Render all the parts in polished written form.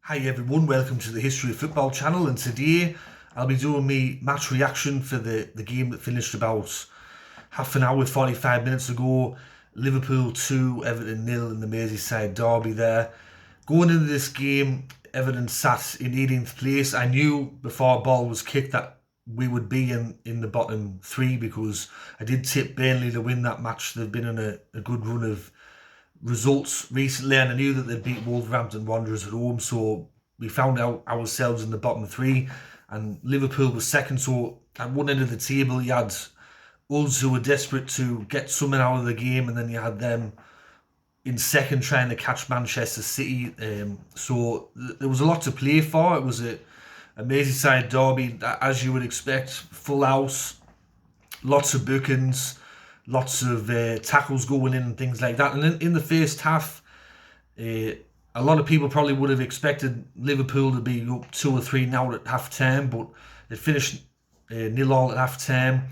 Hi everyone, welcome to the History of Football channel, and today I'll be doing my match reaction for the game that finished about half an hour, 45 minutes ago. Liverpool 2, Everton 0 in the Merseyside Derby there. Going into this game, Everton sat in 18th place. I knew before a ball was kicked that we would be in the bottom three because I did tip Burnley to win that match. They've been on a good run of results recently, and I knew that they'd beat Wolverhampton Wanderers at home, so we found out ourselves in the bottom three, and Liverpool was second. So at one end of the table you had us who were desperate to get something out of the game, and then you had them in second trying to catch Manchester City. So there was a lot to play for. It was a Merseyside derby, as you would expect, full house, lots of bookings, lots of tackles going in and things like that. And in the first half, a lot of people probably would have expected Liverpool to be up 2 or 3 now at half time, but it finished 0-0 at half time,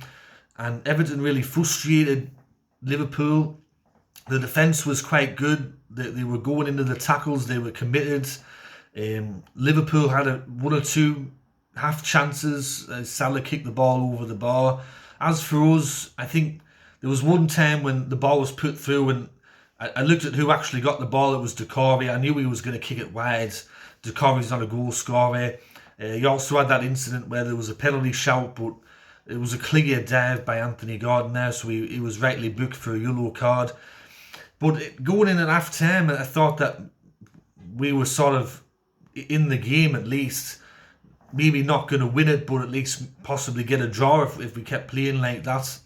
and Everton really frustrated Liverpool. The defence was quite good. They were going into the tackles, they were committed. Liverpool had one or two half chances. Salah kicked the ball over the bar. As for us, I think there was one time when the ball was put through and I looked at who actually got the ball. It was Decore. I knew he was going to kick it wide. Decore's not a goal scorer. He also had that incident where there was a penalty shout, but it was a clear dive by Anthony Gordon there, so he was rightly booked for a yellow card. But going in at half time, I thought that we were sort of in the game at least. Maybe not going to win it, but at least possibly get a draw if we kept playing like that.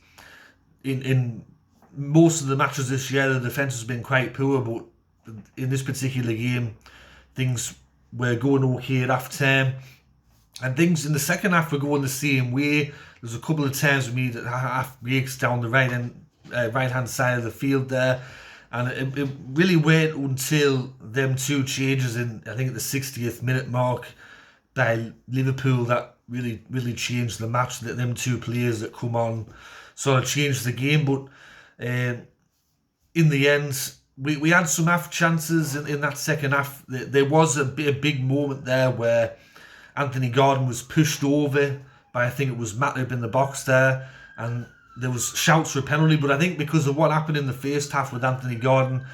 In most of the matches this year, the defence has been quite poor, but in this particular game, things were going okay at half time. And things in the second half were going the same way. There's a couple of times we made half breaks down the right hand side of the field there. And it really wait until them two changes in, I think at the 60th minute mark by Liverpool, that really changed the match. That them two players that come on sort of changed the game. But in the end, we had some half chances in that second half. There was a big moment there where Anthony Gordon was pushed over by, I think it was Matip in the box there, and there was shouts for a penalty. But I think because of what happened in the first half with Anthony Gordon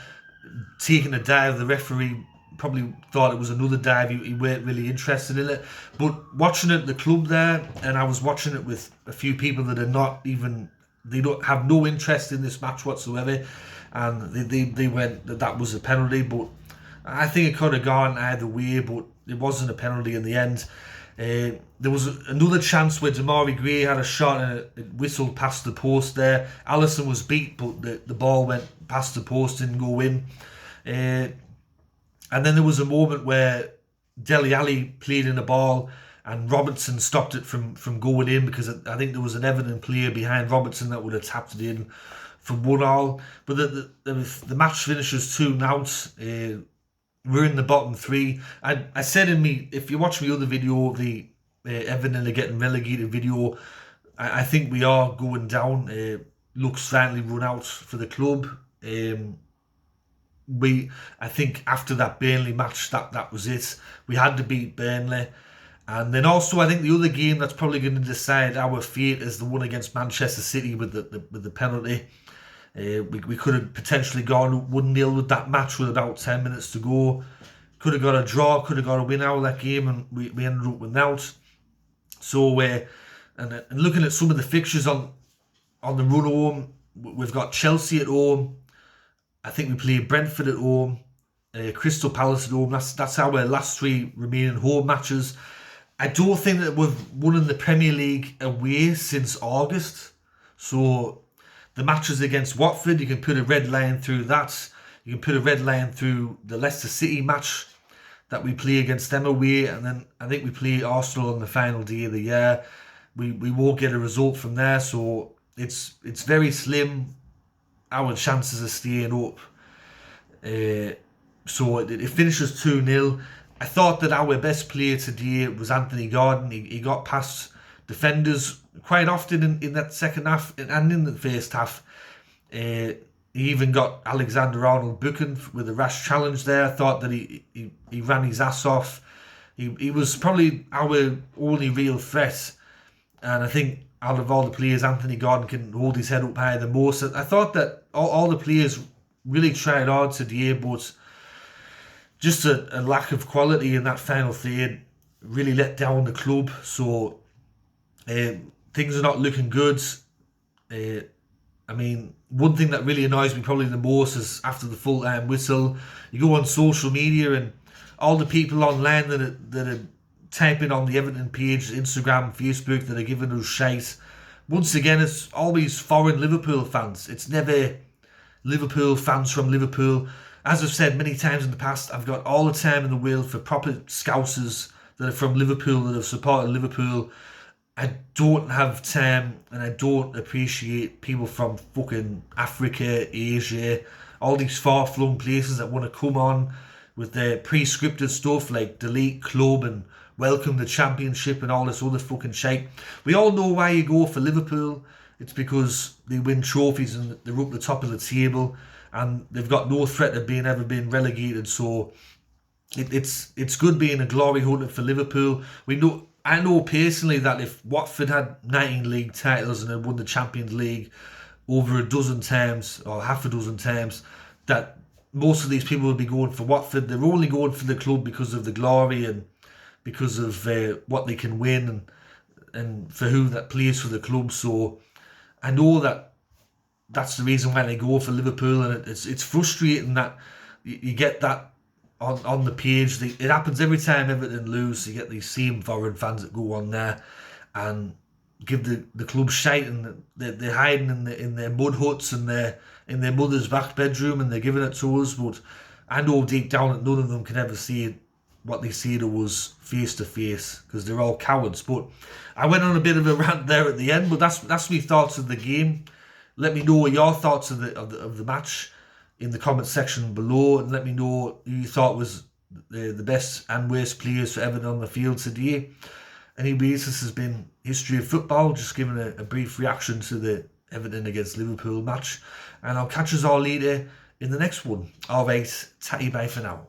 taking a dive, the referee probably thought it was another dive. He weren't really interested in it. But watching it at the club there, and I was watching it with a few people that are not even, they don't have no interest in this match whatsoever, and they went that was a penalty. But I think it could have gone either way, but it wasn't a penalty in the end. There was another chance where Demarai Gray had a shot and it whistled past the post there. Alisson was beat, but the ball went past the post, didn't go in. And then there was a moment where Dele Alli played in a ball and Robertson stopped it from going in, because I think there was an Everton player behind Robertson that would have tapped it in for 1-1. But the match finishes 2-0. We're in the bottom three. I said in me, if you watch my other video, the Everton are getting relegated video, I think we are going down. Luck's finally run out for the club. I think after that Burnley match, that was it. We had to beat Burnley. And then also, I think the other game that's probably going to decide our fate is the one against Manchester City with the penalty. We could have potentially gone 1-0 with that match with about 10 minutes to go. Could have got a draw, could have got a win out of that game, and we ended up without. So, and looking at some of the fixtures on the run home, we've got Chelsea at home. I think we play Brentford at home, Crystal Palace at home. That's our last 3 remaining home matches. I don't think that we've won in the Premier League away since August. So the matches against Watford, you can put a red line through that. You can put a red line through the Leicester City match that we play against them away, and then I think we play Arsenal on the final day of the year. We won't get a result from there, so it's very slim our chances of staying up. So it finishes 2-0. I thought that our best player today was Anthony Gordon. He got past defenders quite often in that second half and in the first half. He even got Alexander-Arnold booking with a rash challenge there. I thought that he ran his ass off. He was probably our only real threat. And I think out of all the players, Anthony Gordon can hold his head up higher the most. I thought that all the players really tried hard today, but just a lack of quality in that final third really let down the club. So things are not looking good. I mean, one thing that really annoys me probably the most is after the full-time whistle, you go on social media and all the people online that are typing on the Everton page, Instagram, Facebook, that are giving us shite. Once again, it's always foreign Liverpool fans. It's never Liverpool fans from Liverpool. As I've said many times in the past, I've got all the time in the world for proper scousers that are from Liverpool, that have supported Liverpool. I don't have time and I don't appreciate people from fucking Africa, Asia, all these far-flung places that want to come on with their pre-scripted stuff like delete club and welcome the championship and all this other fucking shit. We all know why you go for Liverpool. It's because they win trophies and they're up the top of the table and they've got no threat of ever being relegated. So it's good being a glory hunter for Liverpool. I know personally that if Watford had 19 league titles and had won the Champions League over a dozen times or half a dozen times, that most of these people would be going for Watford. They're only going for the club because of the glory and because of what they can win and for who that plays for the club. So I know that that's the reason why they go for Liverpool, and it's frustrating that you get that on the page. It happens every time Everton lose. You get these same foreign fans that go on there and give the club shite, and they're hiding in their mud huts and they're in their mother's back bedroom and they're giving it to us. But I know deep down that none of them can ever see what they say to us face to face because they're all cowards. But I went on a bit of a rant there at the end, but that's my thoughts of the game. Let me know your thoughts of the match in the comment section below, and let me know who you thought was the best and worst players for Everton on the field today. Anyways, this has been History of Football, just giving a brief reaction to the Everton against Liverpool match, and I'll catch us all later in the next one. Alright, tatty bye for now.